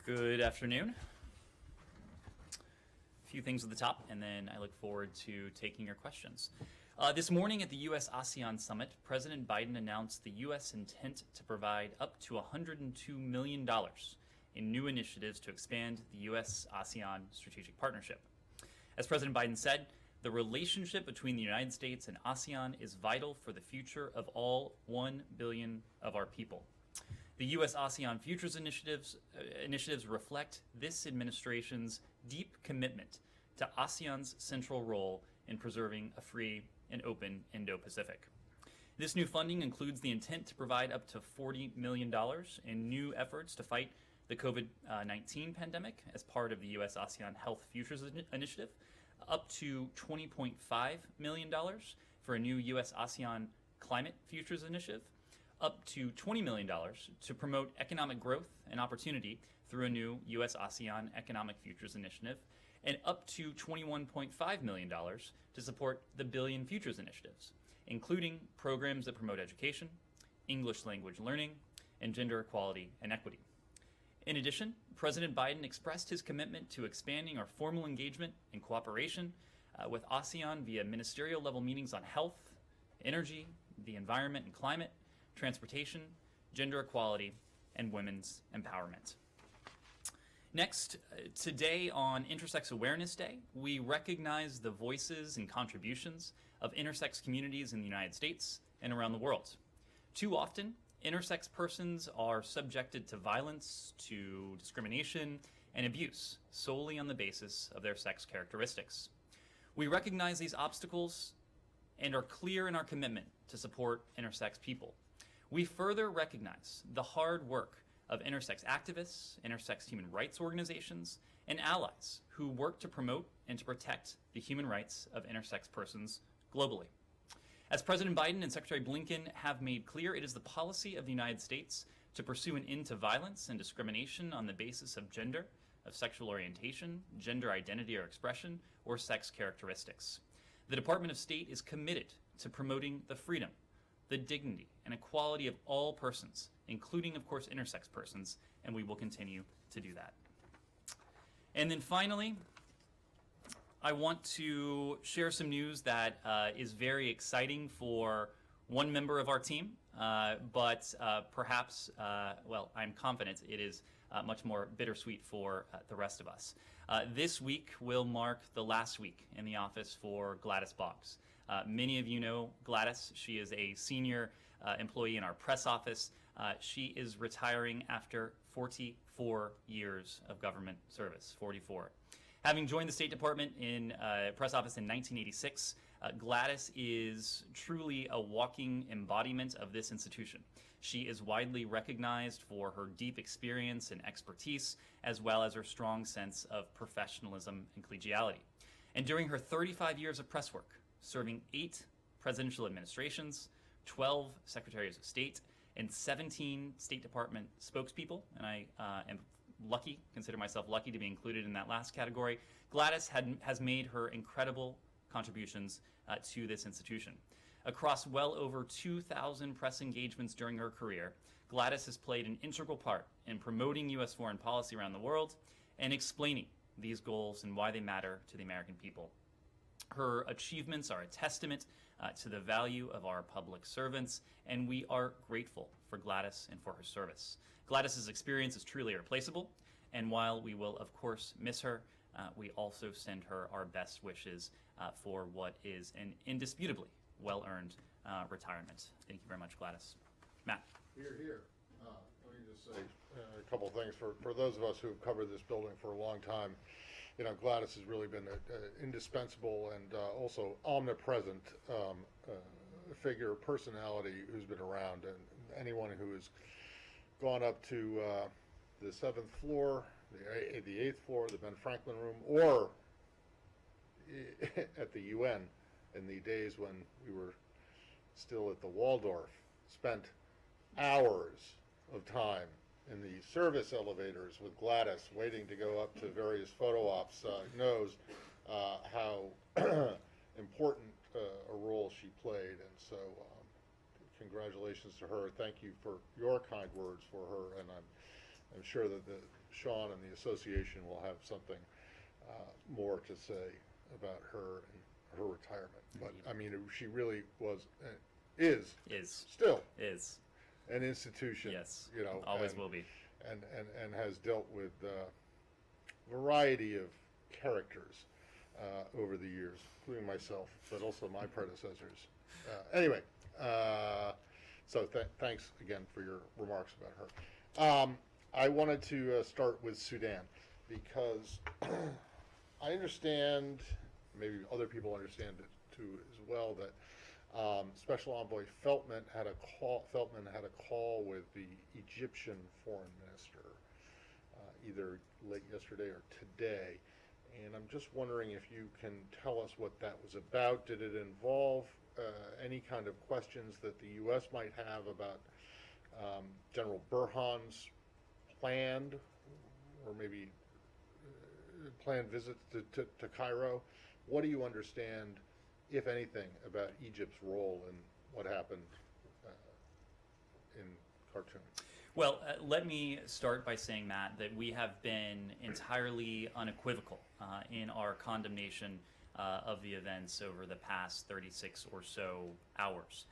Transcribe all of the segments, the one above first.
Good afternoon. A few things at the top, and then I look forward to taking your questions. This morning at the U.S. ASEAN Summit, President Biden announced the U.S. intent to provide up to $102 million in new initiatives to expand the U.S. ASEAN strategic partnership. As President Biden said, the relationship between the United States and ASEAN is vital for the future of all 1 billion of our people. The U.S. ASEAN Futures initiatives reflect this administration's deep commitment to ASEAN's central role in preserving a free and open Indo-Pacific. This new funding includes the intent to provide up to $40 million in new efforts to fight the COVID-19 pandemic as part of the U.S. ASEAN Health Futures Initiative, up to $20.5 million for a new U.S. ASEAN Climate Futures Initiative, up to $20 million to promote economic growth and opportunity through a new U.S. ASEAN Economic Futures Initiative, and up to $21.5 million to support the Billion Futures Initiatives, including programs that promote education, English language learning, and gender equality and equity. In addition, President Biden expressed his commitment to expanding our formal engagement and cooperation with ASEAN via ministerial level meetings on health, energy, the environment and climate, transportation, gender equality, and women's empowerment. Next, today on Intersex Awareness Day, we recognize the voices and contributions of intersex communities in the United States and around the world. Too often, intersex persons are subjected to violence, to discrimination, and abuse solely on the basis of their sex characteristics. We recognize these obstacles and are clear in our commitment to support intersex people. We further recognize the hard work of intersex activists, intersex human rights organizations, and allies who work to promote and to protect the human rights of intersex persons globally. As President Biden and Secretary Blinken have made clear, it is the policy of the United States to pursue an end to violence and discrimination on the basis of gender, of sexual orientation, gender identity or expression, or sex characteristics. The Department of State is committed to promoting the freedom, the dignity, and equality of all persons, including, of course, intersex persons, and we will continue to do that. And then finally, I want to share some news that is very exciting for one member of our team, but perhaps, well, I'm confident it is much more bittersweet for the rest of us. This week will mark the last week in the office for Gladys Boggs. Many of you know Gladys. She is a senior employee in our press office. She is retiring after 44 years of government service, 44. Having joined the State Department in press office in 1986, Gladys is truly a walking embodiment of this institution. She is widely recognized for her deep experience and expertise, as well as her strong sense of professionalism and collegiality. And during her 35 years of press work, serving 8 presidential administrations, 12 secretaries of state, and 17 State Department spokespeople, and I am lucky, consider myself lucky to be included in that last category. Gladys has made her incredible contributions to this institution. Across well over 2,000 press engagements during her career, Gladys has played an integral part in promoting U.S. foreign policy around the world and explaining these goals and why they matter to the American people. Her achievements are a testament to the value of our public servants, and we are grateful for Gladys and for her service. Gladys's experience is truly irreplaceable, and while we will, of course, miss her, we also send her our best wishes for what is an indisputably well-earned retirement. Thank you very much, Gladys. Matt. Here, here. Let me just say a couple things. For those of us who have covered this building for a long time, you know, Gladys has really been an indispensable and also omnipresent figure, personality who's been around. And anyone who has gone up to the 7th floor, the 8th floor, the Ben Franklin room, or at the UN in the days when we were still at the Waldorf, spent hours of time in the service elevators with Gladys waiting to go up to various photo ops, knows how important a role she played. And so congratulations to her. Thank you for your kind words for her, and I'm sure that Sean and the association will have something more to say about her and her retirement. But I mean, she really was, is still is an institution. Yes, you know, always and, will be, and has dealt with a variety of characters over the years, including myself, but also my predecessors. Anyway, so thanks again for your remarks about her. I wanted to start with Sudan because I understand, maybe other people understand it too as well, that Special Envoy Feltman had a call with the Egyptian foreign minister either late yesterday or today. And I'm just wondering if you can tell us what that was about. Did it involve any kind of questions that the U.S. might have about General Burhan's planned or maybe planned visits to Cairo? What do you understand, if anything, about Egypt's role in what happened in Khartoum? Well, let me start by saying, Matt, that we have been entirely unequivocal in our condemnation of the events over the past 36 or so hours.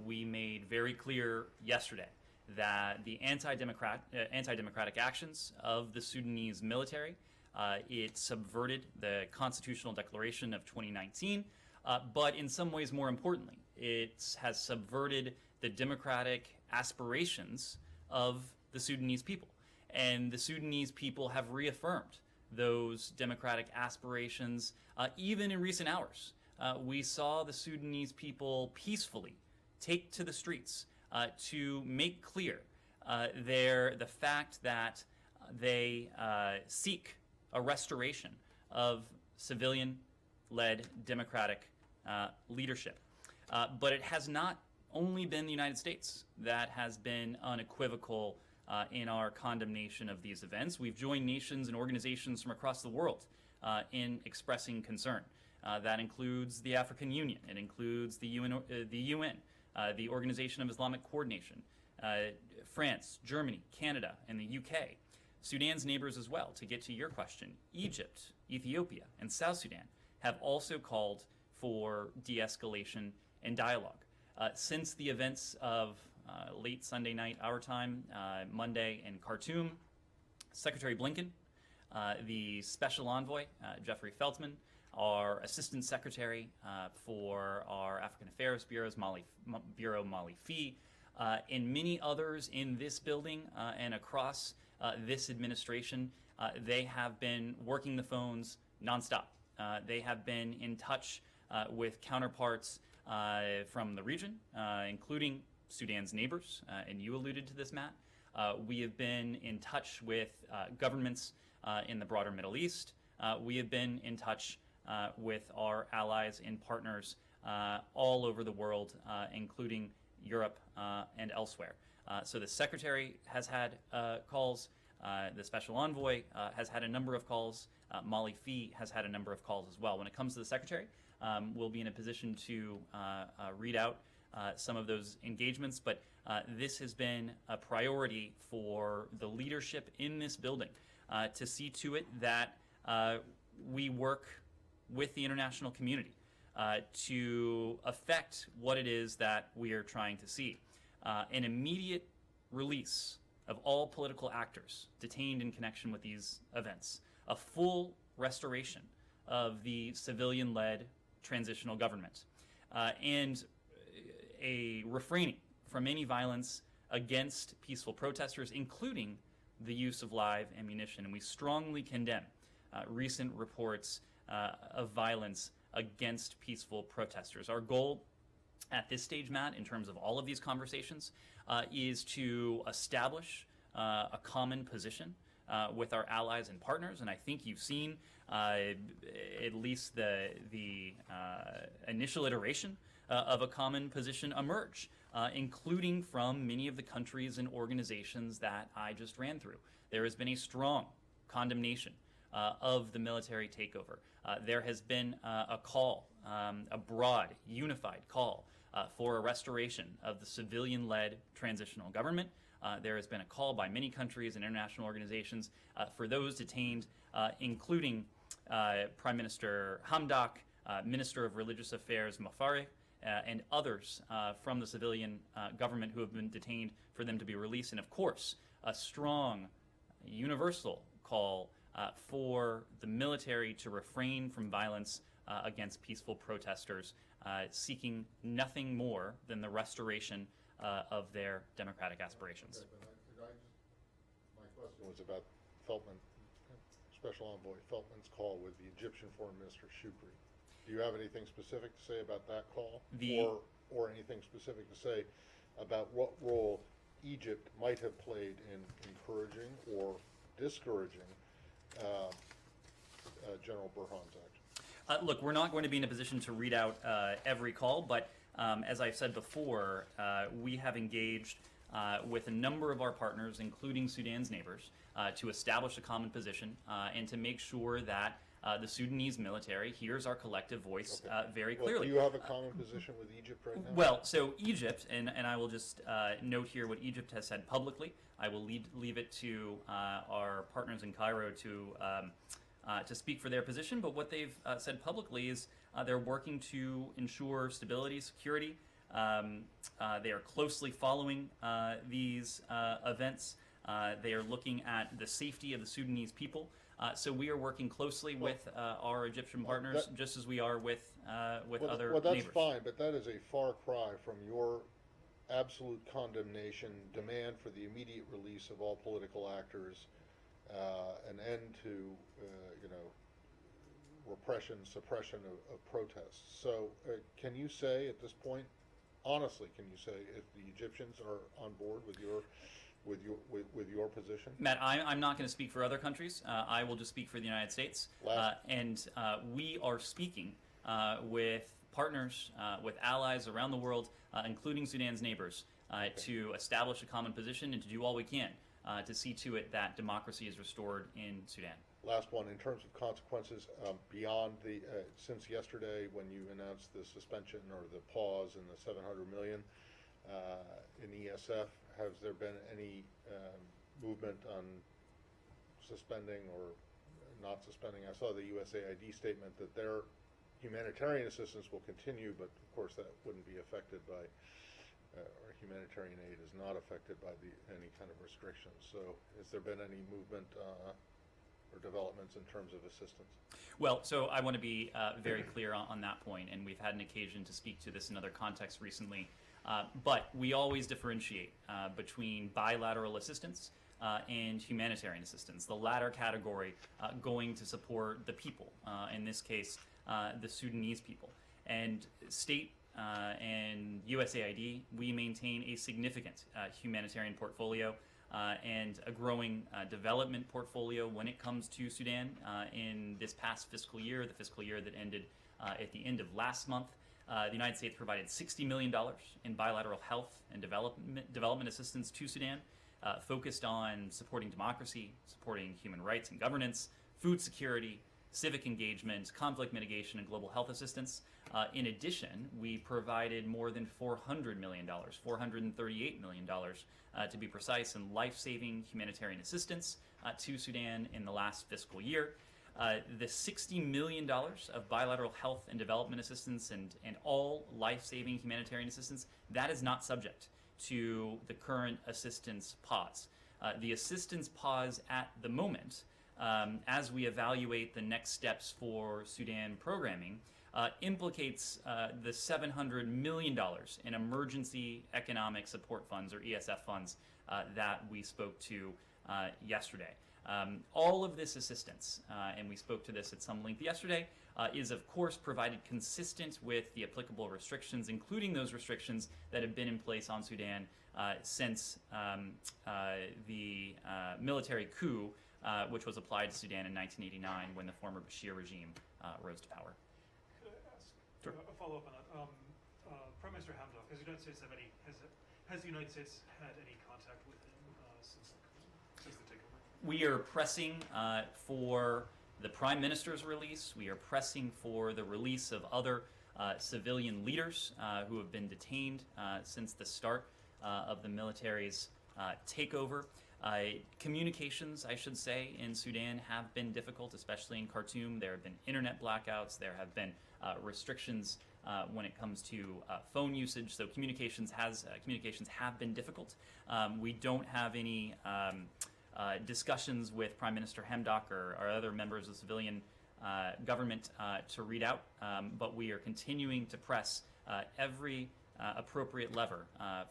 We made very clear yesterday that the anti-democratic actions of the Sudanese military, it subverted the Constitutional Declaration of 2019, but in some ways more importantly, it has subverted the democratic aspirations of the Sudanese people. And the Sudanese people have reaffirmed those democratic aspirations even in recent hours. We saw the Sudanese people peacefully take to the streets to make clear the fact that they seek a restoration of civilian-led democratic leadership. But it has not only been the United States that has been unequivocal in our condemnation of these events. We've joined nations and organizations from across the world in expressing concern. That includes the African Union. It includes the UN, the Organization of Islamic Coordination, France, Germany, Canada, and the UK. Sudan's neighbors as well, to get to your question. Egypt, Ethiopia, and South Sudan have also called for de-escalation and dialogue. Since the events of late Sunday night, our time, Monday in Khartoum, Secretary Blinken, the Special Envoy, Jeffrey Feltman, our Assistant Secretary for our African Affairs Bureau, Molly Fee, and many others in this building and across this administration, they have been working the phones nonstop. They have been in touch with counterparts from the region, including Sudan's neighbors, and you alluded to this, Matt. We have been in touch with governments in the broader Middle East. We have been in touch with our allies and partners all over the world, including Europe and elsewhere. So the Secretary has had calls. The Special Envoy has had a number of calls. Molly Fee has had a number of calls as well. When it comes to the Secretary, we'll be in a position to read out some of those engagements, but this has been a priority for the leadership in this building to see to it that we work with the international community to affect what it is that we are trying to see. An immediate release of all political actors detained in connection with these events, a full restoration of the civilian-led transitional government, and a refraining from any violence against peaceful protesters, including the use of live ammunition. And we strongly condemn recent reports of violence against peaceful protesters. Our goal at this stage, Matt, in terms of all of these conversations, is to establish a common position with our allies and partners. And I think you've seen at least the initial iteration of a common position emerge, including from many of the countries and organizations that I just ran through. There has been a strong condemnation of the military takeover. There has been a call, a broad, unified call for a restoration of the civilian-led transitional government. there has been a call by many countries and international organizations for those detained, including Prime Minister Hamdok, Minister of Religious Affairs Mafari, and others from the civilian government who have been detained, for them to be released. And of course, a strong, universal call for the military to refrain from violence against peaceful protesters seeking nothing more than the restoration of their democratic aspirations. Okay, my question was about Feltman, Special Envoy Feltman's call with the Egyptian Foreign Minister Shukri. Do you have anything specific to say about that call, or anything specific to say about what role Egypt might have played in encouraging or discouraging General Burhan's action? Look, we're not going to be in a position to read out every call, but as I've said before, we have engaged with a number of our partners, including Sudan's neighbors, to establish a common position and to make sure that the Sudanese military hears our collective voice very clearly. Do you have a common position with Egypt right now? Well, so Egypt, and I will just note here what Egypt has said publicly. I will leave it to our partners in Cairo to speak for their position, but what they've said publicly is they're working to ensure stability, security. They are closely following these events. They are looking at the safety of the Sudanese people. So we are working closely with our Egyptian partners, just as we are with other neighbors. Well, that's fine, but that is a far cry from your absolute condemnation, demand for the immediate release of all political actors, an end to, repression, suppression of protests. So can you say at this point, honestly, can you say if the Egyptians are on board with your position? Matt, I'm not going to speak for other countries. I will just speak for the United States. And we are speaking with partners, with allies around the world, including Sudan's neighbors, to establish a common position and to do all we can to see to it that democracy is restored in Sudan. Last one, in terms of consequences beyond since yesterday when you announced the suspension or the pause in the $700 million in ESF, has there been any movement on suspending or not suspending? I saw the USAID statement that their humanitarian assistance will continue, but of course that wouldn't be affected by, or humanitarian aid is not affected by any kind of restrictions. So has there been any movement or developments in terms of assistance? Well, so I want to be very clear on that point, and we've had an occasion to speak to this in other contexts recently. But we always differentiate between bilateral assistance and humanitarian assistance, the latter category going to support the people, in this case, the Sudanese people. And state and USAID, we maintain a significant humanitarian portfolio and a growing development portfolio when it comes to Sudan. In this past fiscal year, the fiscal year that ended at the end of last month, the United States provided $60 million in bilateral health and development assistance to Sudan, focused on supporting democracy, supporting human rights and governance, food security, civic engagement, conflict mitigation, and global health assistance. In addition, we provided more than $400 million, $438 million to be precise, in life-saving humanitarian assistance to Sudan in the last fiscal year. The $60 million of bilateral health and development assistance and all life-saving humanitarian assistance, that is not subject to the current assistance pause. The assistance pause at the moment, as we evaluate the next steps for Sudan programming, implicates the $700 million in emergency economic support funds, or ESF funds, that we spoke to yesterday. All of this assistance, and we spoke to this at some length yesterday, is of course provided consistent with the applicable restrictions, including those restrictions that have been in place on Sudan since the military coup, which was applied to Sudan in 1989 when the former Bashir regime rose to power. Could I ask a follow-up on that? Prime Minister Hamdok, has the United States had any contact with him since the takeover? We are pressing for the Prime Minister's release. We are pressing for the release of other civilian leaders who have been detained since the start of the military's takeover. Communications, I should say, in Sudan have been difficult, especially in Khartoum. There have been internet blackouts. There have been restrictions when it comes to phone usage. So communications have been difficult. We don't have any discussions with Prime Minister Hamdok or other members of the civilian government to read out, but we are continuing to press every appropriate lever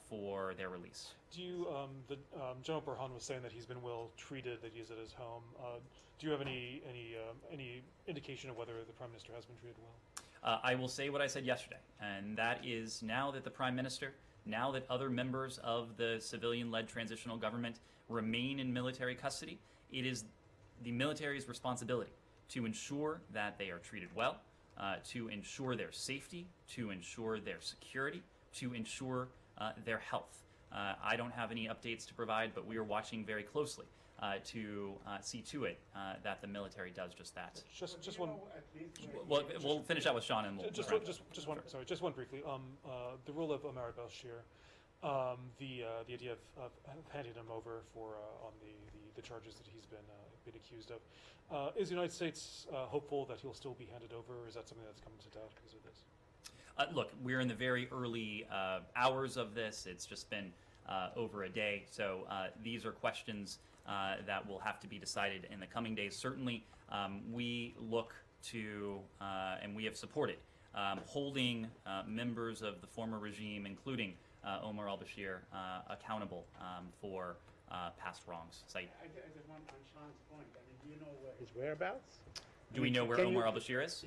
for their release. Do you, General Burhan was saying that he's been well treated, that he's at his home. Do you have any indication of whether the Prime Minister has been treated well? I will say what I said yesterday, and that is now that the Prime Minister, now that other members of the civilian-led transitional government remain in military custody, it is the military's responsibility to ensure that they are treated well, to ensure their safety, to ensure their security, to ensure their health. I don't have any updates to provide, but we are watching very closely to see to it that the military does just that. Just one. Well, we'll finish out with Sean and we'll. Just one. Sorry, just one briefly. The role of Omar al-Bashir, the idea of handing him over for on the charges that he's been accused of. Is the United States hopeful that he'll still be handed over, or is that something that's come to doubt because of this? Look, we're in the very early hours of this. It's just been over a day, so these are questions that will have to be decided in the coming days. Certainly, we look to, and we have supported, holding members of the former regime, including Omar al-Bashir, accountable for past wrongs. So I just want on Sean's point. I mean, do you know where his whereabouts? do we know where Omar al-Bashir is?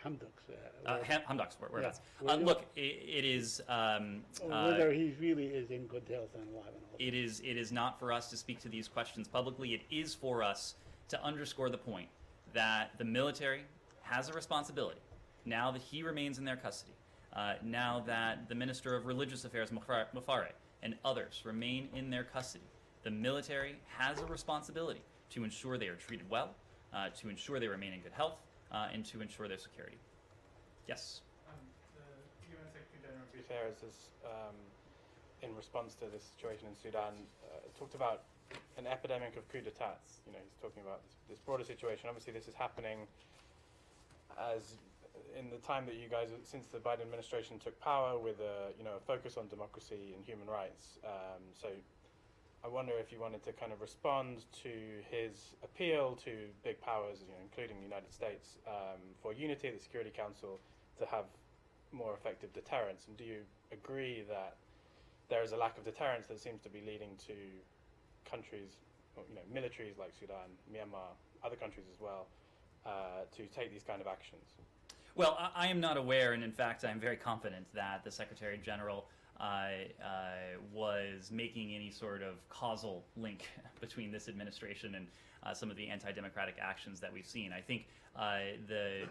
Hamdok's. Hamdok's whereabouts. Yeah. Look, it is. Whether he really is in good health and alive and all. It is not for us to speak to these questions publicly. It is for us to underscore the point that the military has a responsibility, now that he remains in their custody, now that the Minister of Religious Affairs, Mufare, and others remain in their custody. The military has a responsibility to ensure they are treated well, to ensure they remain in good health, and to ensure their security. Yes? The UN Secretary General Guterres has, in response to this situation in Sudan, talked about an epidemic of coup d'etats. You know, he's talking about this broader situation. Obviously, this is happening as in the time that you guys, since the Biden administration took power, with a focus on democracy and human rights. So I wonder if you wanted to kind of respond to his appeal to big powers, including the United States, for unity at the Security Council to have more effective deterrence. And do you agree that there is a lack of deterrence that seems to be leading to countries, militaries like Sudan, Myanmar, other countries as well, to take these kind of actions? Well, I am not aware, and in fact, I'm very confident that the Secretary General was making any sort of causal link between this administration and some of the anti-democratic actions that we've seen. I think the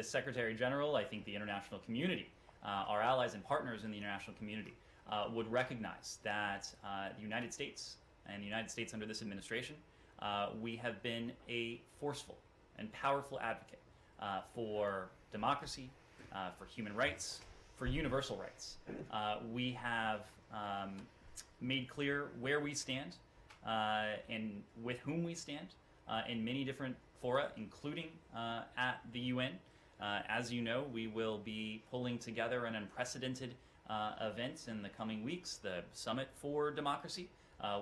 Secretary General, I think the international community, our allies and partners in the international community, would recognize that the United States and the United States under this administration, we have been a forceful and powerful advocate for democracy, for human rights, for universal rights. We have made clear where we stand and with whom we stand in many different fora, including at the UN. As you know, we will be pulling together an unprecedented event in the coming weeks, the Summit for Democracy,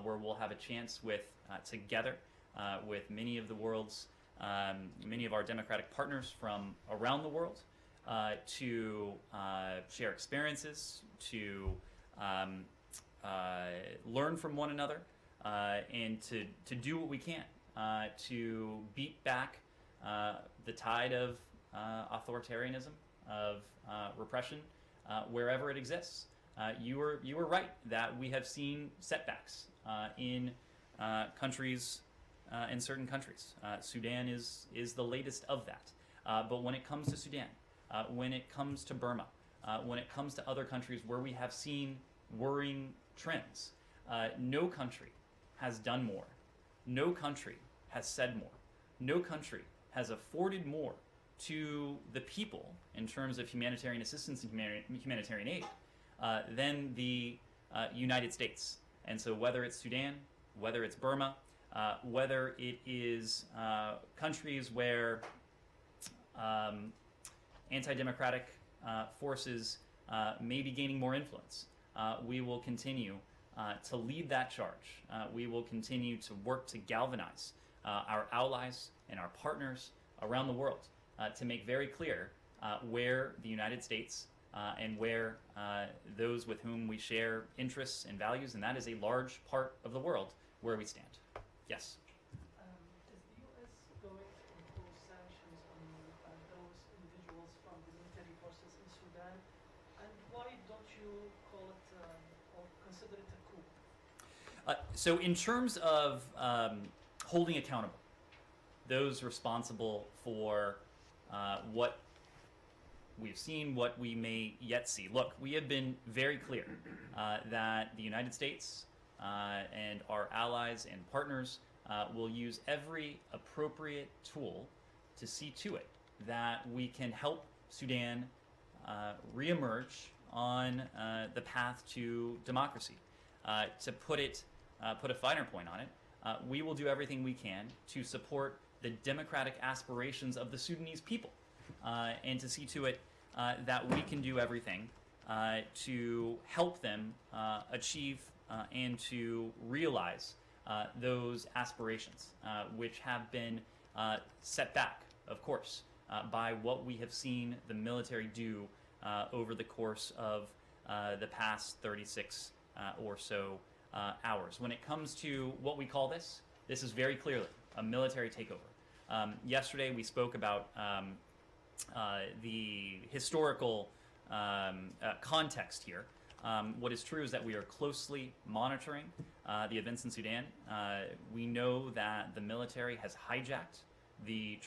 where we'll have a chance together with many of the world's, many of our democratic partners from around the world, to share experiences, to learn from one another, and to do what we can to beat back the tide of authoritarianism, of repression, wherever it exists. You were right that we have seen setbacks in countries, in certain countries. Sudan is the latest of that. But when it comes to Sudan, when it comes to Burma, when it comes to other countries where we have seen worrying trends, no country has done more. No country has said more. No country has afforded more to the people in terms of humanitarian assistance and humanitarian aid than the United States. And so whether it's Sudan, whether it's Burma, whether it is countries where anti-democratic forces may be gaining more influence, we will continue to lead that charge. We will continue to work to galvanize our allies and our partners around the world to make very clear where the United States and where those with whom we share interests and values, and that is a large part of the world, where we stand. Yes? Is the U.S. going to impose sanctions on those individuals from the military forces in Sudan? And why don't you call it or consider it a coup? So in terms of holding accountable those responsible for what we've seen, what we may yet see. Look, we have been very clear that the United States and our allies and partners will use every appropriate tool to see to it that we can help Sudan reemerge on the path to democracy. To put a finer point on it, we will do everything we can to support the democratic aspirations of the Sudanese people, and to see to it that we can do everything to help them achieve and to realize those aspirations, which have been set back, of course, by what we have seen the military do over the course of the past 36 or so hours. When it comes to what we call this is very clearly a military takeover. Yesterday we spoke about the historical context here. What is true is that we are closely monitoring the events in Sudan. We know that the military has hijacked the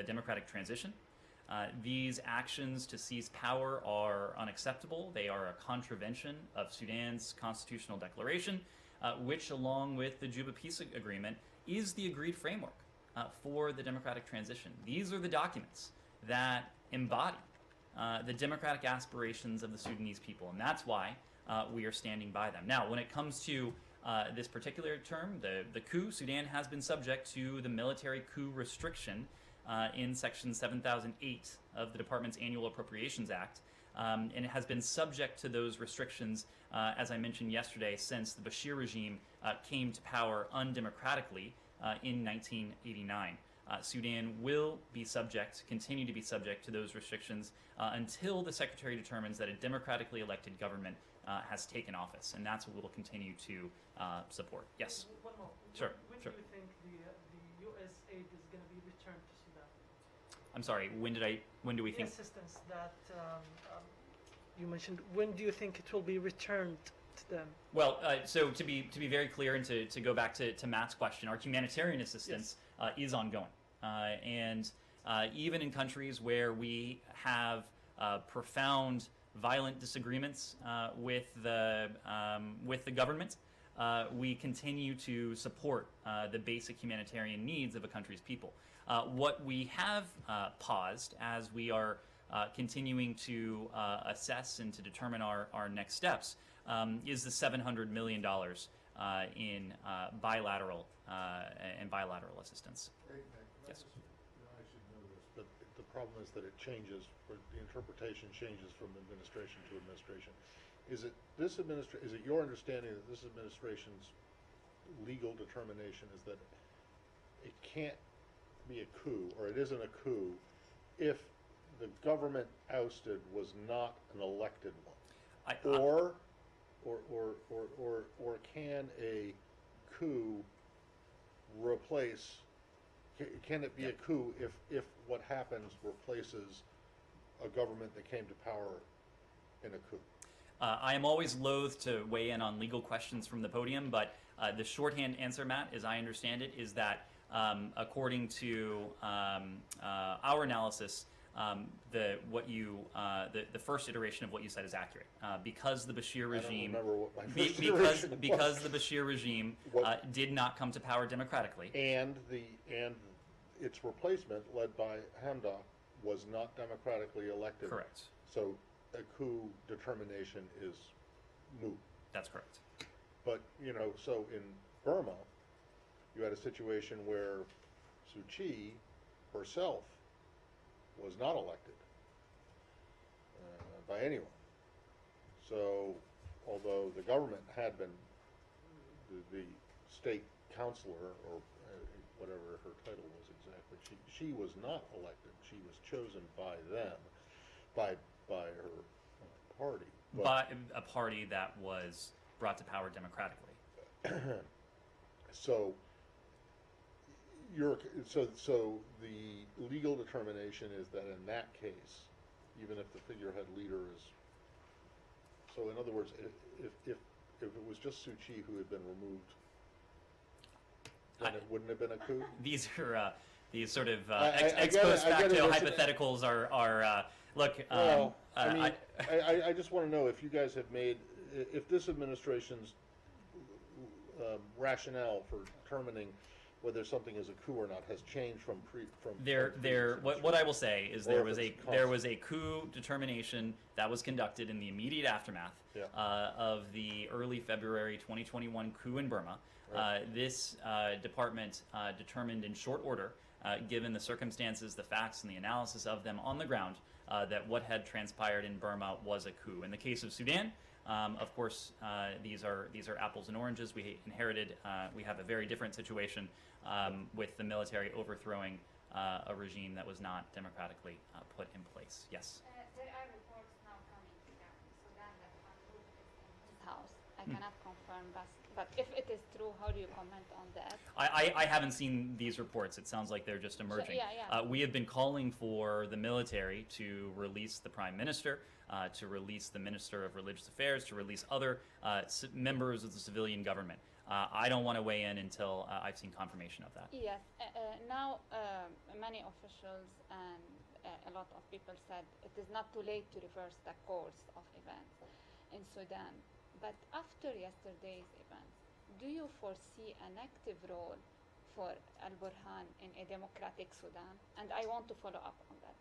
democratic transition. These actions to seize power are unacceptable. They are a contravention of Sudan's constitutional declaration, which, along with the Juba Peace Agreement, is the agreed framework for the democratic transition. These are the documents that embody the democratic aspirations of the Sudanese people, and that's why we are standing by them. Now, when it comes to this particular term, the coup, Sudan has been subject to the military coup restriction in Section 7008 of the Department's Annual Appropriations Act, and it has been subject to those restrictions, as I mentioned yesterday, since the Bashir regime came to power undemocratically in 1989. Sudan will continue to be subject to those restrictions until the Secretary determines that a democratically elected government has taken office, and that's what we will continue to support. Yes? One more. Sure, When sure. do you think the U.S. aid is going to be returned to Sudan? I'm sorry, when do we The think? assistance that you mentioned, when do you think it will be returned to them? Well, so to be very clear, and to go back to Matt's question, our humanitarian assistance is ongoing, and even in countries where we have profound violent disagreements with the government, we continue to support the basic humanitarian needs of a country's people. What we have paused as we are continuing to assess and to determine our next steps is the $700 million in bilateral assistance. Yes. I should know this, but the problem is that it changes, or the interpretation changes from administration to administration. Is it your understanding that this administration's legal determination is that it can't be a coup, or it isn't a coup, if the government ousted was not an elected one? Or can a coup replace? Can it be a coup if what happens replaces a government that came to power in a coup? I am always loath to weigh in on legal questions from the podium, but the shorthand answer, Matt, as I understand it, is that according to our analysis, the first iteration of what you said is accurate, because the Bashir regime, I don't remember what my first iteration was. because the Bashir regime did not come to power democratically, and its replacement, led by Hamdok, was not democratically elected. Correct. So a coup determination is moot. That's correct. But, so in Burma, you had a situation where Suu Kyi herself was not elected by anyone. So, although the government had been, the state counselor, or whatever her title was exactly, she was not elected. She was chosen by them, by her party. But By a party that was brought to power democratically. so so the legal determination is that in that case, even if the figurehead leader is, so in other words, if it was just Suu Kyi who had been removed, then it wouldn't have been a coup. These are these sort of I ex get it, post I get it. facto Listen, hypotheticals are look. Well, I mean, I just want to know if you guys have made, if this administration's rationale for determining whether something is a coup or not has changed from previous what I will say is Or there if was it's there was a coup determination that was conducted in the immediate aftermath Yeah. of the early February 2021 coup in Burma. Right. This department determined in short order, given the circumstances, the facts, and the analysis of them on the ground, that what had transpired in Burma was a coup. In the case of Sudan, of course, these are apples and oranges. We inherited. We have a very different situation with the military overthrowing a regime that was not democratically put in place. Yes. There are reports now coming regarding Sudan that Mahmoud is in his house. I cannot confirm, but if it is true, how do you comment on that? I haven't seen these reports. It sounds like they're just emerging. yeah. We have been calling for the military to release the prime minister, to release the minister of religious affairs, to release other members of the civilian government. I don't want to weigh in until I've seen confirmation of that. Yes. Now, many officials and a lot of people said it is not too late to reverse the course of events in Sudan. But after yesterday's events, do you foresee an active role for Al-Burhan in a democratic Sudan? And I want to follow up on that.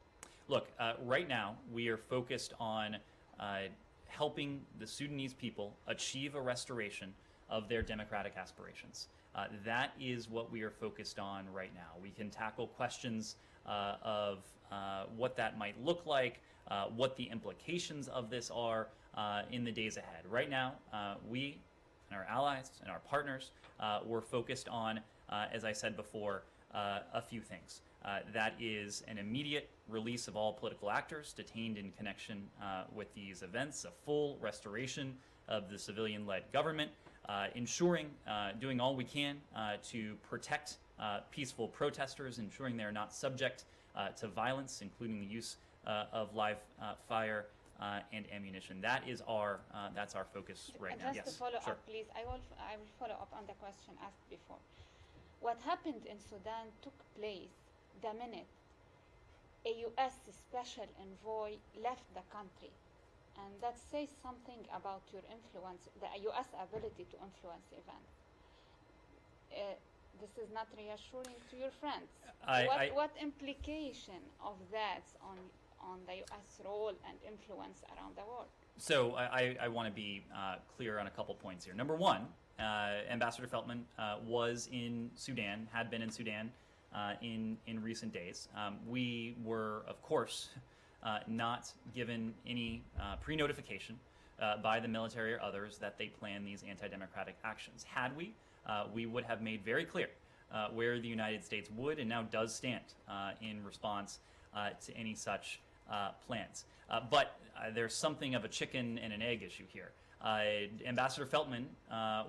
Look, right now we are focused on helping the Sudanese people achieve a restoration of their democratic aspirations. That is what we are focused on right now. We can tackle questions of what that might look like, what the implications of this are in the days ahead. Right now, we and our allies and our partners, we're focused on, as I said before, a few things. That is an immediate release of all political actors detained in connection with these events, a full restoration of the civilian-led government, ensuring, doing all we can to protect peaceful protesters, ensuring they're not subject to violence, including the use of live fire and ammunition. That's our focus right now. Just Yes, to follow sure. up, please, I will follow up on the question asked before. What happened in Sudan took place the minute a U.S. special envoy left the country. And that says something about your influence, the U.S. ability to influence events. This is not reassuring to your friends. What implication of that on the U.S. role and influence around the world? So I want to be clear on a couple points here. Number one, Ambassador Feltman was in Sudan, had been in Sudan in recent days. We were, of course, not given any pre-notification by the military or others that they plan these anti-democratic actions. Had we, we would have made very clear where the United States would and now does stand in response to any such plans. But there's something of a chicken and an egg issue here. Ambassador Feltman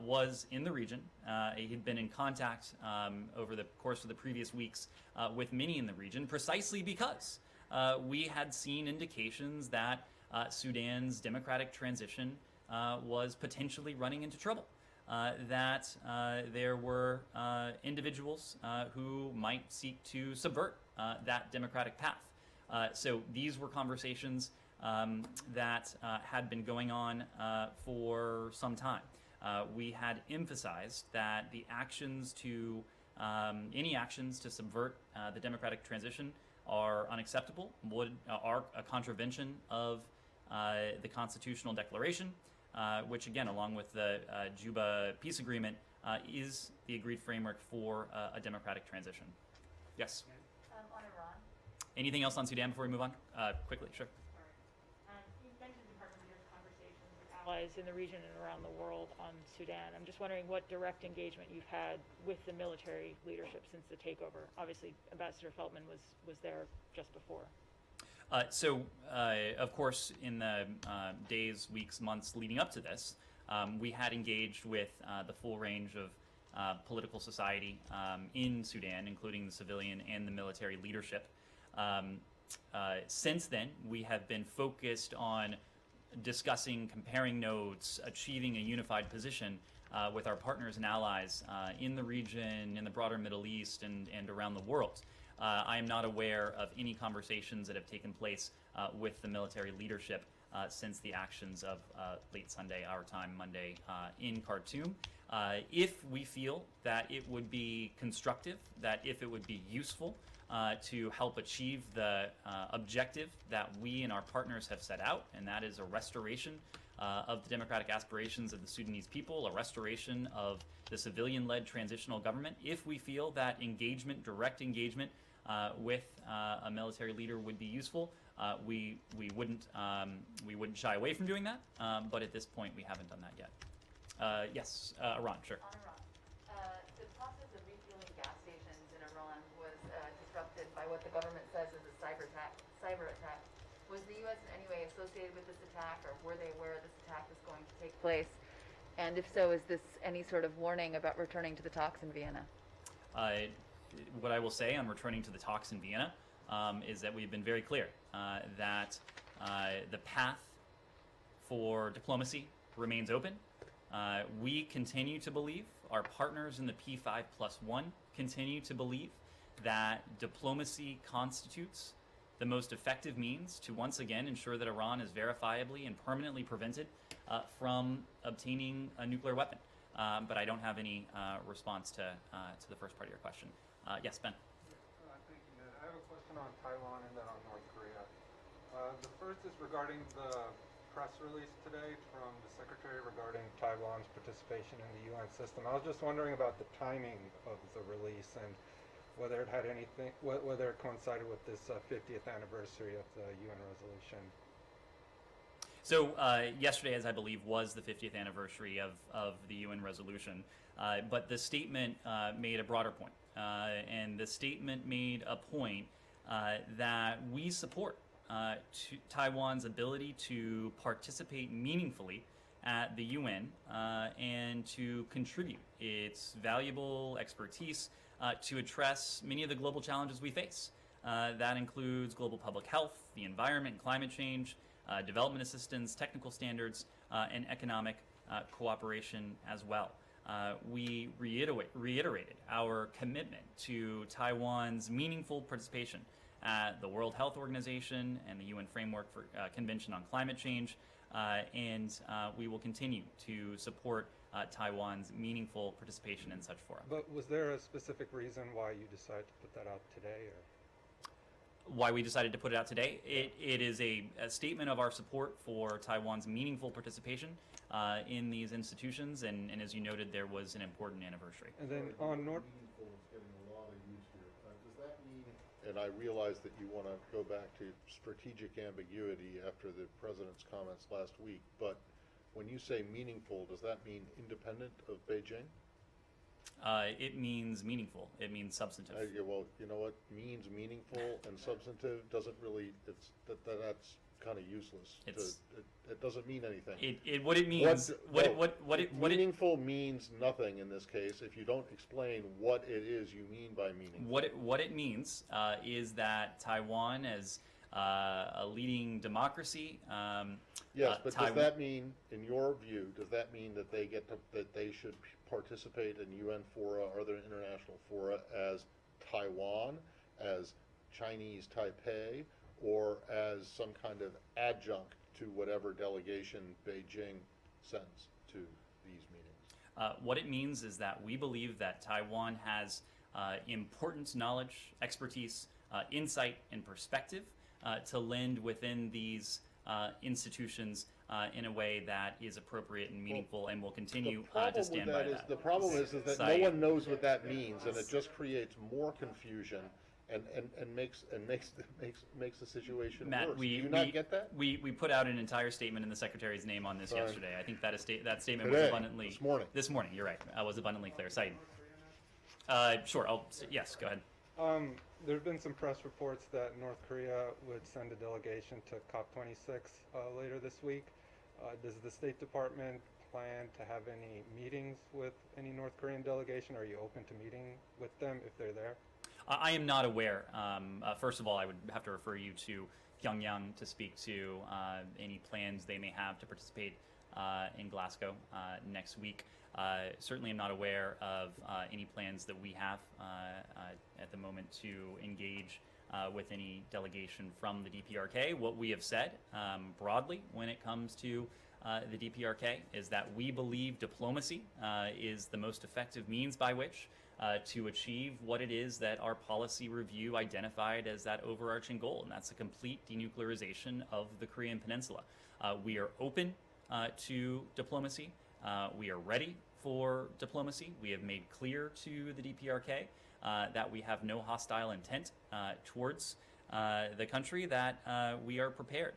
was in the region. He had been in contact over the course of the previous weeks with many in the region, precisely because we had seen indications that Sudan's democratic transition was potentially running into trouble. That there were individuals who might seek to subvert that democratic path. So these were conversations that had been going on for some time. We had emphasized that the actions to any actions to subvert the democratic transition are unacceptable, are a contravention of the Constitutional Declaration, which again, along with the Juba Peace Agreement, is the agreed framework for a democratic transition. Yes? On Iran. Anything else on Sudan before we move on? Quickly, sure. You mentioned department leaders' conversations with allies in the region and around the world on Sudan. I'm just wondering what direct engagement you've had with the military leadership since the takeover. Obviously, Ambassador Feltman was there just before. Of course, in the days, weeks, months leading up to this, we had engaged with the full range of political society in Sudan, including the civilian and the military leadership. Since then, we have been focused on discussing, comparing notes, achieving a unified position with our partners and allies in the region, in the broader Middle East, and around the world. I am not aware of any conversations that have taken place with the military leadership since the actions of late Sunday, our time, Monday, in Khartoum. If we feel that it would be constructive, that if it would be useful to help achieve the objective that we and our partners have set out, and that is a restoration of the democratic aspirations of the Sudanese people, a restoration of the civilian-led transitional government, if we feel that engagement, direct engagement with a military leader would be useful, we wouldn't shy away from doing that. But at this point, we haven't done that yet. Yes, Iran, sure. On Iran. The process of refueling gas stations in Iran was disrupted by what the government says is a cyber attack. Was the U.S. in any way associated with this attack, or were they aware this attack was going to take place? And if so, is this any sort of warning about returning to the talks in Vienna? What I will say on returning to the talks in Vienna is that we've been very clear that the path for diplomacy remains open. We continue to believe, our partners in the P5+1 continue to believe, that diplomacy constitutes the most effective means to once again ensure that Iran is verifiably and permanently prevented from obtaining a nuclear weapon. But I don't have any response to the first part of your question. Yes, Ben. Thank you, Ned. I have a question on Taiwan and then on North Korea. The first is regarding the press release today from the Secretary regarding Taiwan's participation in the UN system. I was just wondering about the timing of the release and whether it had anything, whether it coincided with this 50th anniversary of the UN resolution. So yesterday, as I believe, was the 50th anniversary of the UN resolution. But the statement made a broader point. And the statement made a point that we support Taiwan's ability to participate meaningfully at the UN and to contribute its valuable expertise to address many of the global challenges we face. That includes global public health, the environment, climate change, development assistance, technical standards, and economic cooperation as well. We reiterated our commitment to Taiwan's meaningful participation at the World Health Organization and the UN Framework for Convention on Climate Change, and we will continue to support Taiwan's meaningful participation in such fora. But was there a specific reason why you decided to put that out today? Or? Why we decided to put it out today? It is a statement of our support for Taiwan's meaningful participation in these institutions, and as you noted, there was an important anniversary. And then on North... Meaningful is getting a lot of use here. Does that mean, and I realize that you want to go back to strategic ambiguity after the president's comments last week, but when you say meaningful, does that mean independent of Beijing? It means meaningful. It means substantive. Well, you know what means meaningful and substantive doesn't really. That's kind of useless. It doesn't mean anything. What it means. Meaningful means nothing in this case if you don't explain what it is you mean by meaningful. What it means is that Taiwan, as a leading democracy. Yes, but does that mean, in your view, does that mean that they should participate in UN fora or other international fora as Taiwan, as Chinese Taipei, or as some kind of adjunct to whatever delegation Beijing sends to these meetings? What it means is that we believe that Taiwan has important knowledge, expertise, insight, and perspective to lend within these institutions in a way that is appropriate and meaningful, and will continue The problem to with stand that by is, that. the problem is that no Saeed. one knows what that means, and it just creates more confusion and makes the situation Matt, worse. Do we you not get that? we put out an entire statement in the secretary's name on this Fine. yesterday. I think that that statement was Today, abundantly this morning. This morning, you're right. Was abundantly clear. Saeed. Sure. Yes. Go ahead. There have been some press reports that North Korea would send a delegation to COP26 later this week. Does the State Department plan to have any meetings with any North Korean delegation? Are you open to meeting with them if they're there? I am not aware. First of all, I would have to refer you to Pyongyang to speak to any plans they may have to participate in Glasgow next week. Certainly am not aware of any plans that we have at the moment to engage with any delegation from the DPRK. What we have said broadly when it comes to the DPRK is that we believe diplomacy is the most effective means by which to achieve what it is that our policy review identified as that overarching goal, and that's a complete denuclearization of the Korean Peninsula. We are open to diplomacy. We are ready for diplomacy. We have made clear to the DPRK that we have no hostile intent towards the country, that we are prepared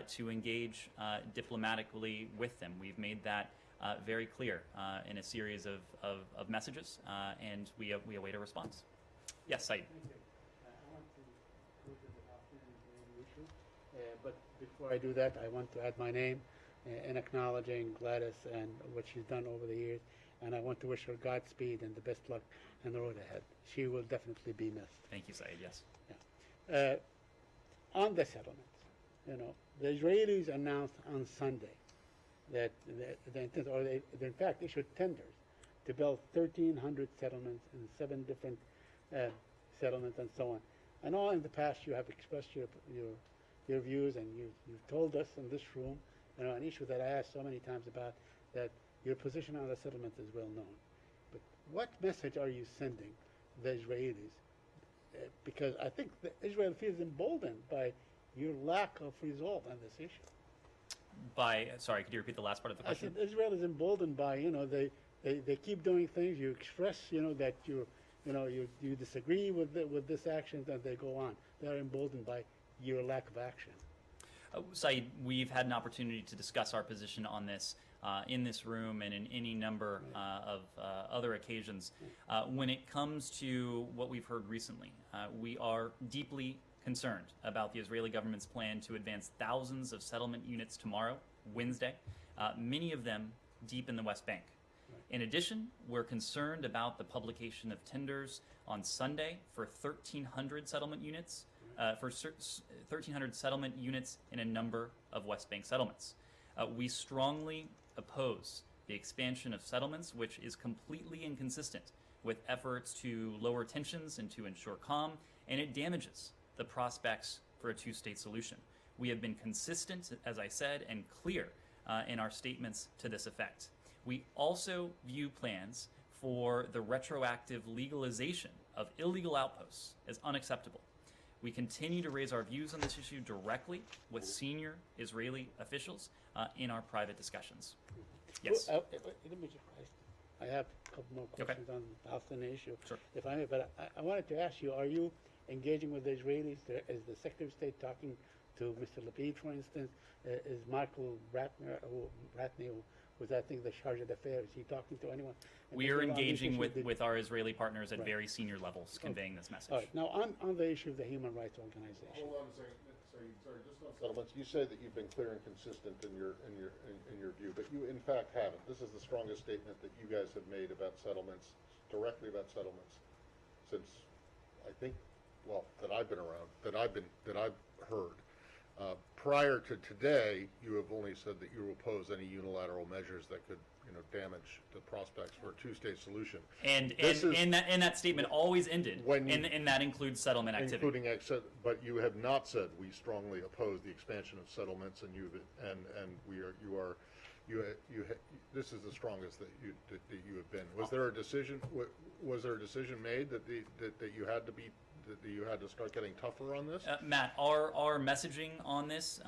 to engage diplomatically with them. We've made that very clear in a series of messages, and we await a response. Yes, Saeed. Thank you. I want to go to the Palestinian issue, but before I do that, I want to add my name in acknowledging Gladys and what she's done over the years, and I want to wish her Godspeed and the best luck in the road ahead. She will definitely be missed. Thank you, Saeed. Yes. On the settlements, the Israelis announced on Sunday that they intent, or they in fact issued tenders to build 1,300 settlements in 7 different settlements and so on. I know in the past you have expressed your views, and you've told us in this room, an issue that I asked so many times about, that your position on the settlements is well known. But what message are you sending the Israelis? Because I think that Israel feels emboldened by your lack of resolve on this issue. Sorry, could you repeat the last part of the I question? said Israel is emboldened by, they keep doing things. You express, that you disagree with this action, and they go on. They are emboldened by your lack of action. Saeed, we've had an opportunity to discuss our position on this in this room and in any number of other occasions. When it comes to what we've heard recently, we are deeply concerned about the Israeli government's plan to advance thousands of settlement units tomorrow, Wednesday, many of them deep in the West Bank. In addition, we're concerned about the publication of tenders on Sunday for 1,300 settlement units, 1,300 settlement units in a number of West Bank settlements. We strongly oppose the expansion of settlements, which is completely inconsistent with efforts to lower tensions and to ensure calm, and it damages the prospects for a two-state solution. We have been consistent, as I said, and clear in our statements to this effect. We also view plans for the retroactive legalization of illegal outposts as unacceptable. We continue to raise our views on this issue directly with senior Israeli officials in our private discussions. Yes. Let me just, I have a couple more questions on the Palestinian issue, Sure. if I may, but I wanted to ask you, are you engaging with the Israelis? Is the Secretary of State talking to Mr. Lapid, for instance? Is Michael Ratney, who was, I think, the charge d'affaires, is he talking to anyone? We are on this engaging issue, with our Israeli partners at Right. very senior levels, conveying this message. All right, now on the issue of the human rights organization. Hold on a second. Sorry, just on settlements. You say that you've been clear and consistent in your view, but you in fact haven't. This is the strongest statement that you guys have made about settlements, directly about settlements, since I think, well, that I've been around, that I've heard. Prior to today, you have only said that you oppose any unilateral measures that could, damage the prospects for a two-state solution. And This is- that statement always ended, When you- and that includes settlement activity. Including, but you have not said we strongly oppose the expansion of settlements, and this is the strongest that you have been. Was there a decision? Was there a decision made that you had to be that you had to start getting tougher on this? Matt, our messaging on this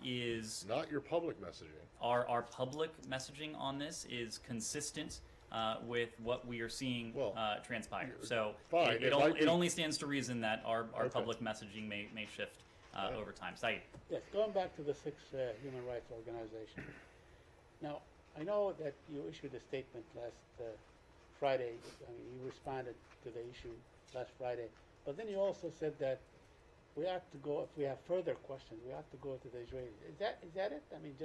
is Not your public messaging. our public messaging on this is consistent with what we are seeing Well, transpire. So fine, it it might be- only stands to reason that our Okay. public messaging may shift over time. Saeed. Yes, going back to the six human rights organizations. Now, I know that you issued a statement last Friday. I mean, you responded to the issue last Friday, but then you also said that we have to go, if we have further questions, we have to go to the Israelis. Is that it? I mean,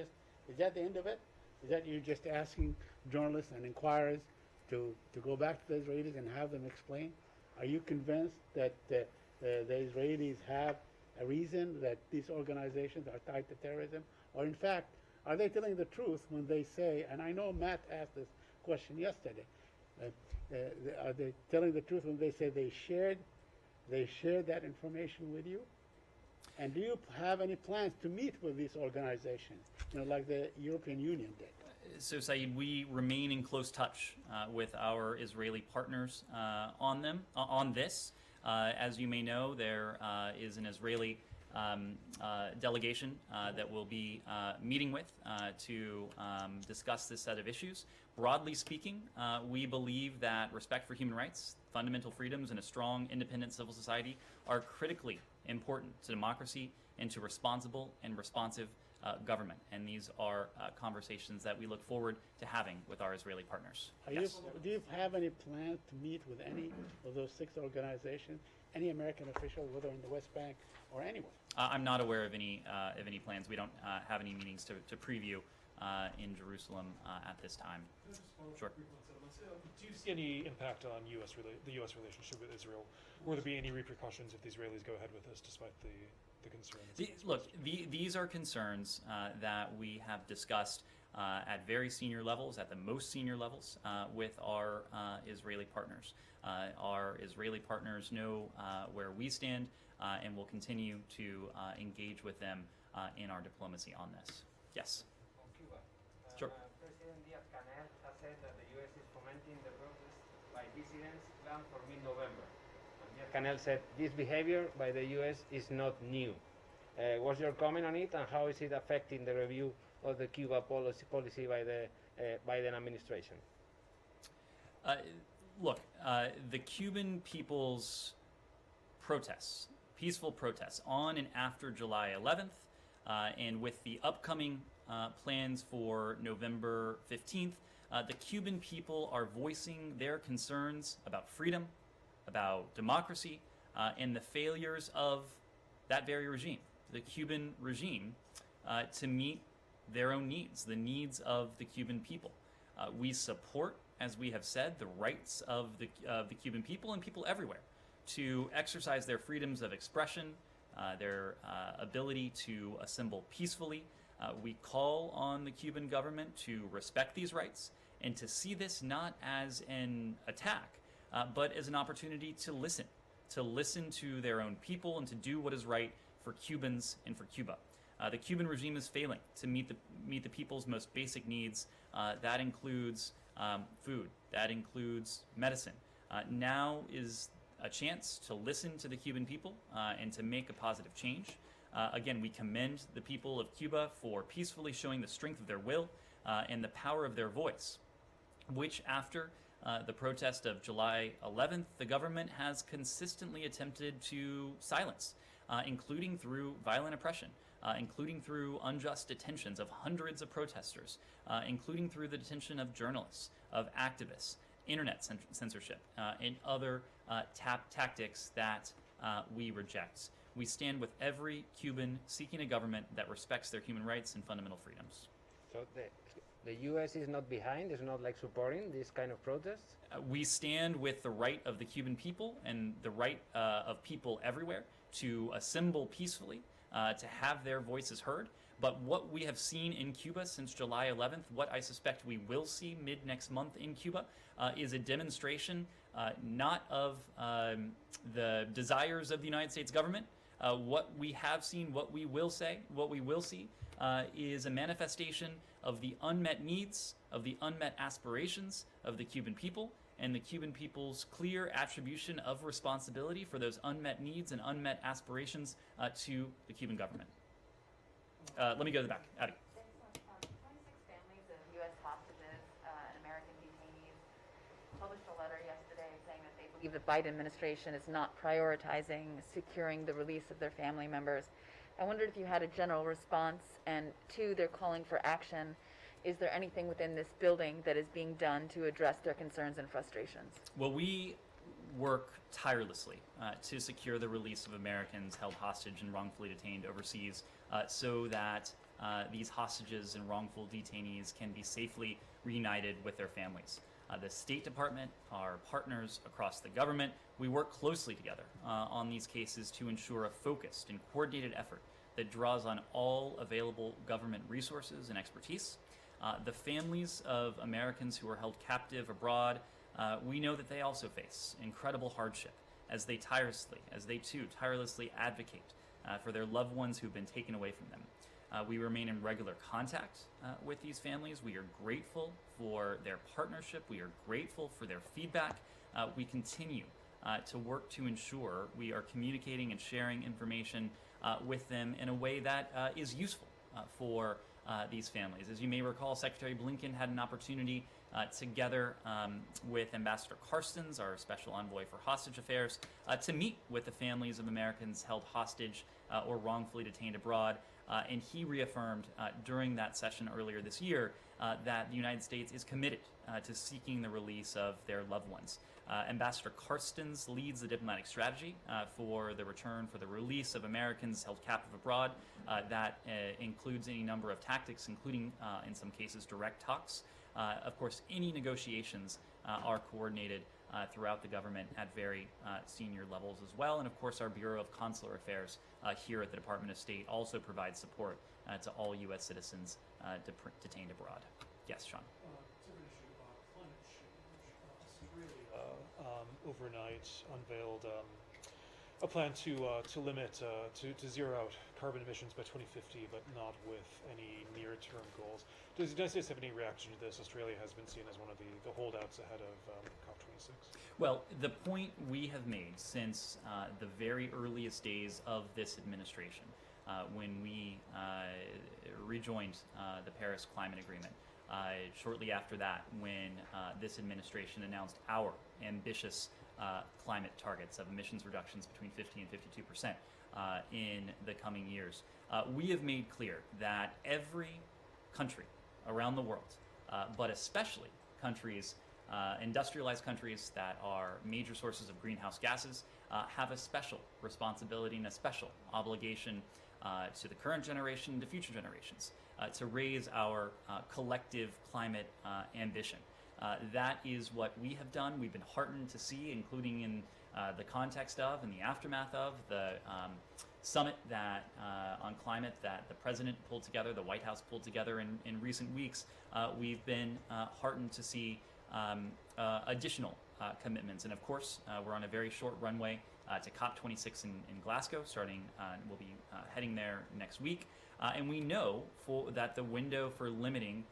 is that the end of it? Is that you just asking journalists and inquirers to go back to the Israelis and have them explain? Are you convinced that the Israelis have a reason that these organizations are tied to terrorism? Or in fact, are they telling the truth when they say, and I know Matt asked this question yesterday, are they telling the truth when they say they shared that information with you? And do you have any plans to meet with these organizations, like the European Union did? So, Saeed, we remain in close touch with our Israeli partners on this. As you may know, there is an Israeli delegation that we'll be meeting with to discuss this set of issues. Broadly speaking, we believe that respect for human rights, fundamental freedoms, and a strong, independent civil society are critically important to democracy and to responsible and responsive government. And these are conversations that we look forward to having with our Israeli partners. Do you have any plans to meet with any of those six organizations, any American official, whether in the West Bank or anywhere? I'm not aware of any plans. We don't have any meetings to preview in Jerusalem at this time. Can I just follow up Sure. briefly on settlements? Do you see any impact on the U.S. relationship with Israel? Will there be any repercussions if the Israelis go ahead with this, despite the concern? These are concerns that we have discussed at very senior levels, at the most senior levels, with our Israeli partners. Our Israeli partners know where we stand, and will continue to engage with them in our diplomacy on this. Yes. On Cuba. Sure. President Diaz-Canel has said that the U.S. is fomenting the protest by dissidents planned for mid-November. Diaz-Canel said this behavior by the U.S. is not new. What's your comment on it, and how is it affecting the review of the Cuba policy by the Biden administration? Look, the Cuban people's protests, peaceful protests on and after July 11th, and with the upcoming plans for November 15th, the Cuban people are voicing their concerns about freedom, about democracy, and the failures of that very regime, the Cuban regime, to meet their own needs, the needs of the Cuban people. We support, as we have said, the rights of the Cuban people and people everywhere to exercise their freedoms of expression, their ability to assemble peacefully. We call on the Cuban government to respect these rights and to see this not as an attack, but as an opportunity to listen to their own people and to do what is right for Cubans and for Cuba. The Cuban regime is failing to meet the people's most basic needs. That includes food. That includes medicine. Now is a chance to listen to the Cuban people and to make a positive change. Again, we commend the people of Cuba for peacefully showing the strength of their will and the power of their voice, which after the protest of July 11th, the government has consistently attempted to silence, including through violent oppression, including through unjust detentions of hundreds of protesters, including through the detention of journalists, of activists, internet censorship, and other tactics that we reject. We stand with every Cuban seeking a government that respects their human rights and fundamental freedoms. So the U.S. is not behind, is not like supporting this kind of protests? We stand with the right of the Cuban people and the right of people everywhere to assemble peacefully, to have their voices heard. But what we have seen in Cuba since July 11th, what I suspect we will see mid-next month in Cuba, is a demonstration not of the desires of the United States government. What we have seen, what we will see, is a manifestation of the unmet needs, of the unmet aspirations of the Cuban people, and the Cuban people's clear attribution of responsibility for those unmet needs and unmet aspirations to the Cuban government. Let me go to the back. Abby. 26 families of U.S. hostages and American detainees published a letter yesterday saying that they believe the Biden administration is not prioritizing securing the release of their family members. I wondered if you had a general response, and two, they're calling for action. Is there anything within this building that is being done to address their concerns and frustrations? Well, we work tirelessly to secure the release of Americans held hostage and wrongfully detained overseas so that these hostages and wrongful detainees can be safely reunited with their families. The State Department, our partners across the government, we work closely together on these cases to ensure a focused and coordinated effort that draws on all available government resources and expertise. The families of Americans who are held captive abroad, we know that they also face incredible hardship as they tirelessly advocate for their loved ones who've been taken away from them. We remain in regular contact with these families. We are grateful for their partnership. We are grateful for their feedback. We continue to work to ensure we are communicating and sharing information with them in a way that is useful for these families. As you may recall, Secretary Blinken had an opportunity together with Ambassador Carstens, our special envoy for hostage affairs, to meet with the families of Americans held hostage or wrongfully detained abroad. And he reaffirmed during that session earlier this year that the United States is committed to seeking the release of their loved ones. Ambassador Carstens leads the diplomatic strategy for the return, for the release of Americans held captive abroad. That includes any number of tactics, including, in some cases, direct talks. Of course, any negotiations are coordinated throughout the government at very senior levels as well. And of course, our Bureau of Consular Affairs here at the Department of State also provides support to all U.S. citizens detained abroad. Yes, Sean. Different issue, climate change. Australia overnight unveiled a plan to limit, to zero out carbon emissions by 2050, but not with any near-term goals. Does the United States have any reaction to this? Australia has been seen as one of the holdouts ahead of COP26. Well, the point we have made since the very earliest days of this administration, when we rejoined the Paris Climate Agreement, shortly after that, when this administration announced our ambitious climate targets of emissions reductions between 50 and 52% in the coming years, we have made clear that every country around the world, but especially countries, industrialized countries that are major sources of greenhouse gases, have a special responsibility and a special obligation to the current generation and to future generations to raise our collective climate ambition. That is what we have done. We've been heartened to see, including in the context of and the aftermath of the summit that on climate that the president pulled together, the White House pulled together in recent weeks. We've been heartened to see additional commitments. And of course, we're on a very short runway to COP26 in Glasgow, starting, we'll be heading there next week. And we know that the window for limiting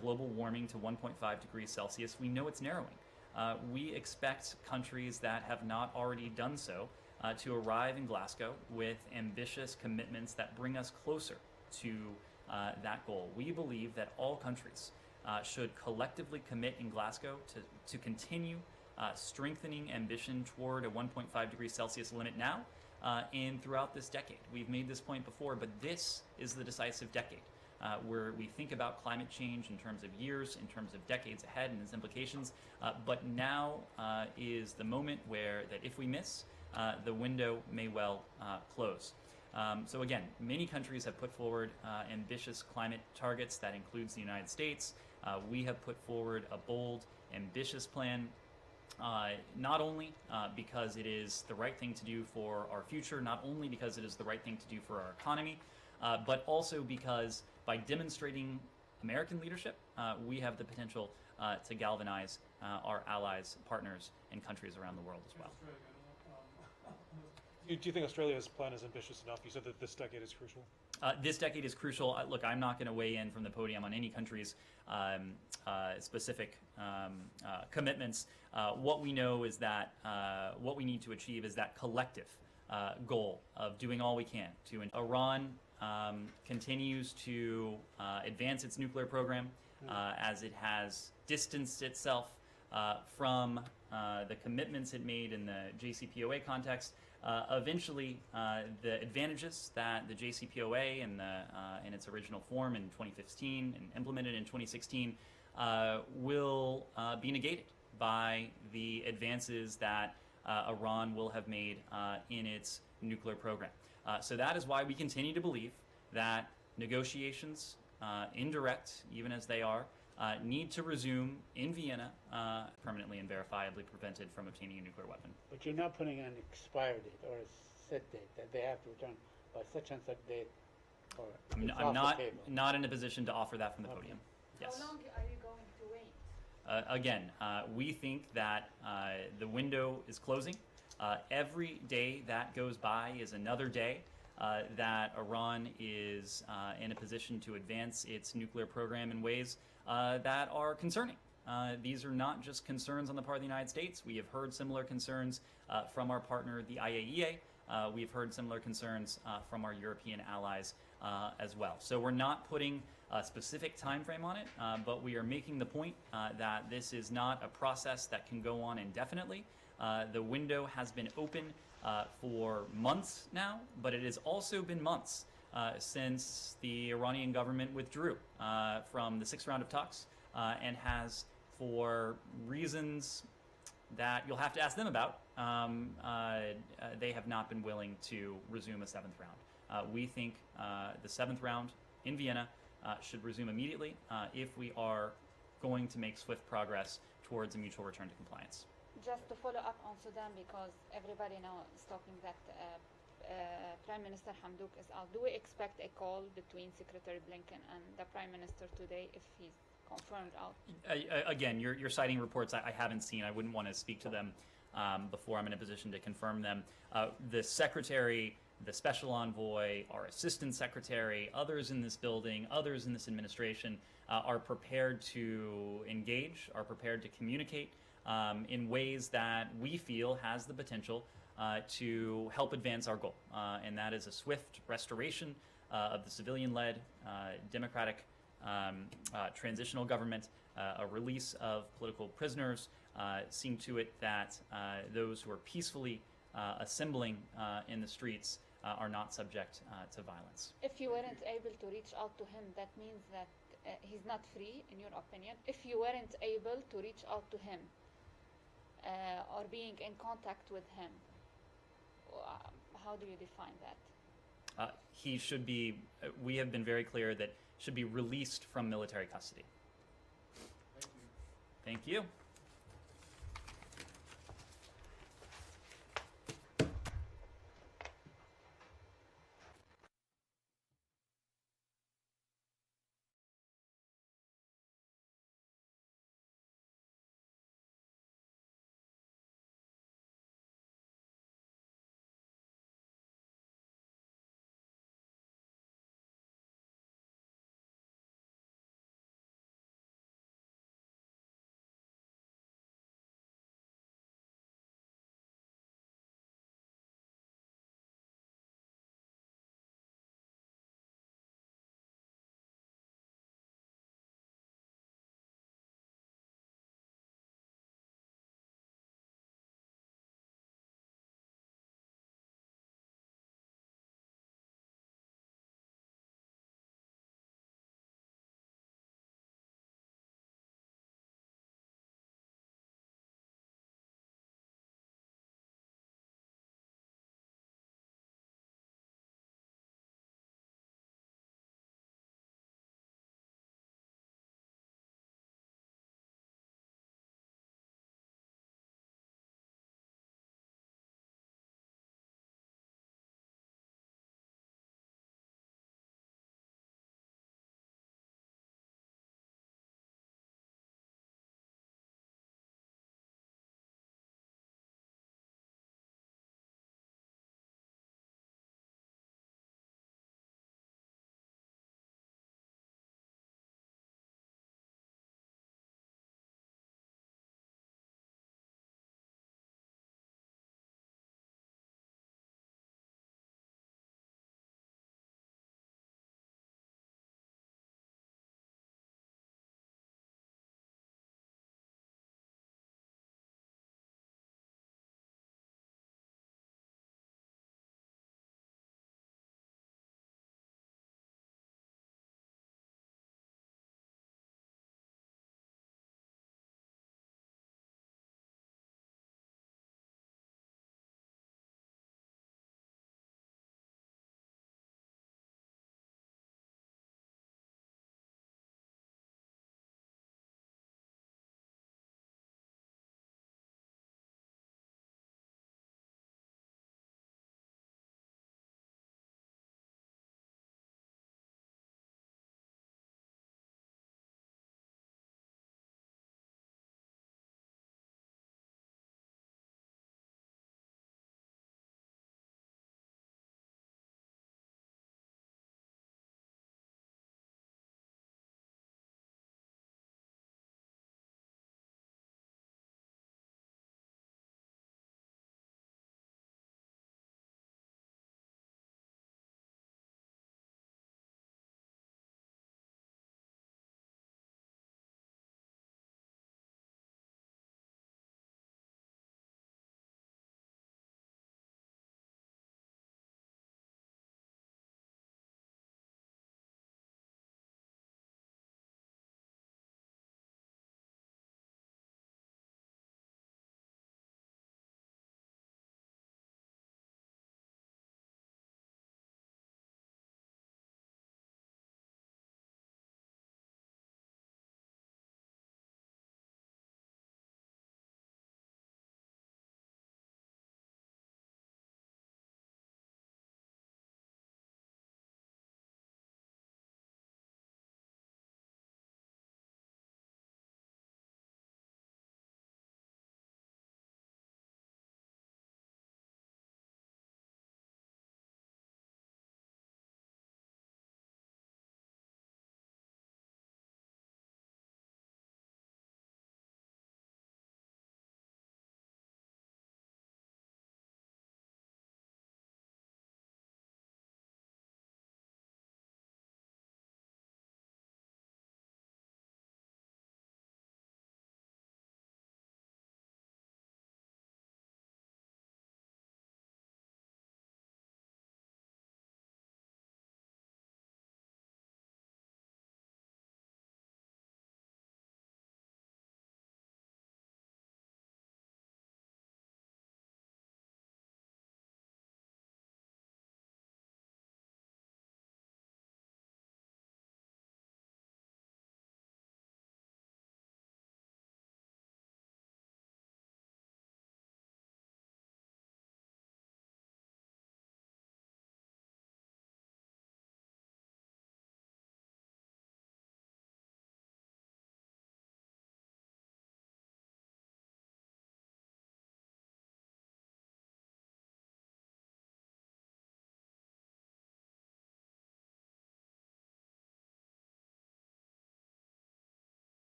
global warming to 1.5 degrees Celsius, we know it's narrowing. We expect countries that have not already done so to arrive in Glasgow with ambitious commitments that bring us closer to that goal. We believe that all countries should collectively commit in Glasgow to continue strengthening ambition toward a 1.5 degrees Celsius limit now and throughout this decade. We've made this point before, but this is the decisive decade where we think about climate change in terms of years, in terms of decades ahead and its implications. But now is the moment where that if we miss, the window may well close. So again, many countries have put forward ambitious climate targets. That includes the United States. We have put forward a bold, ambitious plan, not only because it is the right thing to do for our future, not only because it is the right thing to do for our economy, but also because by demonstrating American leadership, we have the potential to galvanize our allies, partners, and countries around the world as well. Do you think Australia's plan is ambitious enough? You said that this decade is crucial. This decade is crucial. Look, I'm not going to weigh in from the podium on any country's specific commitments. What we know is that what we need to achieve is that collective goal of doing all we can to. Iran continues to advance its nuclear program as it has distanced itself from the commitments it made in the JCPOA context. Eventually, the advantages that the JCPOA in its original form in 2015 and implemented in 2016 will be negated by the advances that Iran will have made in its nuclear program. So that is why we continue to believe that negotiations, indirect, even as they are, need to resume in Vienna, permanently and verifiably prevented from obtaining a nuclear weapon. But you're not putting an expiry date or a set date that they have to return by such and such date. Or it's I'm off the table. not in a position to offer that from the podium. Yes. How long are you going to wait? Again, we think that the window is closing. Every day that goes by is another day that Iran is in a position to advance its nuclear program in ways that are concerning. These are not just concerns on the part of the United States. We have heard similar concerns from our partner, the IAEA. We've heard similar concerns from our European allies as well. So we're not putting a specific time frame on it, but we are making the point that this is not a process that can go on indefinitely. The window has been open for months now, but it has also been months since the Iranian government withdrew from the sixth round of talks and has, for reasons that you'll have to ask them about, they have not been willing to resume a seventh round. We think the seventh round in Vienna should resume immediately if we are going to make swift progress towards a mutual return to compliance. Just to follow up on Sudan, because everybody now is talking that Prime Minister Hamdouk is out. Do we expect a call between Secretary Blinken and the Prime Minister today if he's confirmed out? Again, you're citing reports I haven't seen. I wouldn't want to speak to them before I'm in a position to confirm them. The Secretary, the Special Envoy, our Assistant Secretary, others in this building, others in this administration are prepared to engage, are prepared to communicate in ways that we feel has the potential to help advance our goal. And that is a swift restoration of the civilian-led, democratic transitional government, a release of political prisoners, seeing to it that those who are peacefully assembling in the streets are not subject to violence. If you weren't able to reach out to him, that means that he's not free, in your opinion. If you weren't able to reach out to him or being in contact with him, how do you define that? He should be, we have been very clear that should be released from military custody. Thank you.